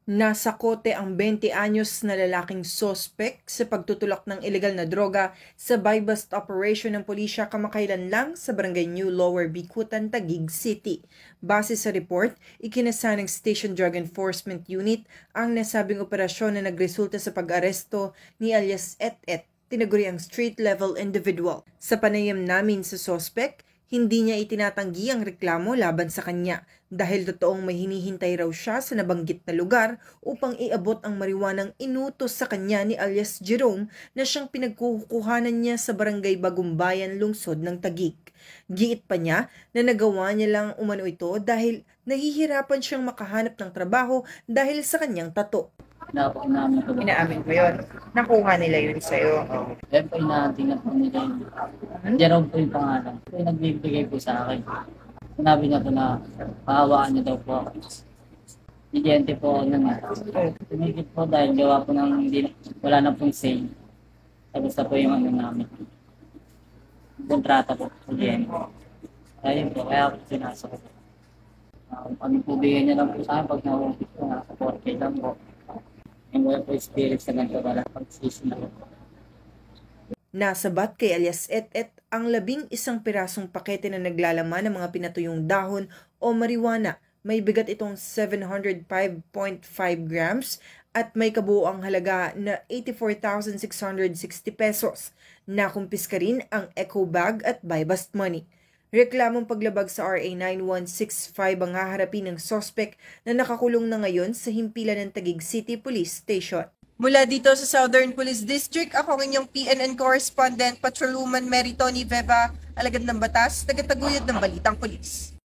Nasa kote ang 20 anyos na lalaking sospek sa pagtutulak ng ilegal na droga sa buy-bust operation ng pulisya kamakailan lang sa Barangay New Lower Bicutan, Taguig City. Base sa report, ikinasa ng Station Drug Enforcement Unit ang nasabing operasyon na nagresulta sa pag-aresto ni alias Et, tinaguriang street-level individual. Sa panayam namin sa sospek, hindi niya itinatanggi ang reklamo laban sa kanya dahil totoong may hinihintay raw siya sa nabanggit na lugar upang iabot ang marijuanang inutos sa kanya ni alias Jerome na siyang pinagkukuhanan niya sa Barangay Bagumbayan, lungsod ng Taguig. Giit pa niya na nagawa niya lang umano ito dahil nahihirapan siyang makahanap ng trabaho dahil sa kanyang tato. Inamin ko. Inaamin mo yun? Nakuha nila yun sa'yo? Kaya po inatingnan po nila yun. Jerome po yung pangalan. Po yung nagbibigay po sa akin. Sinabi niya po na pahawaan niya daw po ako. Higente po ako nun. Tumigil po dahil gawa po ng wala na pong say. Tapos na po yung ano namin. Kontrata po. Higente. Kaya po, kaya po sinasok ko. Kami po bigyan niya lang po sa akin pag na-upit po na 4K lang po. Yung wala po spirit sa ganito wala pag-sisi na po. Nasabat kay alias Et ang 11 pirasong pakete na naglalaman ng mga pinatuyong dahon o marijuana. May bigat itong 705.5 grams at may kabuuang halaga na 84,660 pesos. Nakumpiska rin ang eco bag at buy-bust money. Reklamong paglabag sa RA 9165 ang haharapin ng sospek na nakakulong na ngayon sa himpilan ng Taguig City Police Station. Mula dito sa Southern Police District, ako ang inyong PNN correspondent, Patrolwoman Mary Tony Veva, alagad ng batas, tagataguyod ng Balitang Pulis.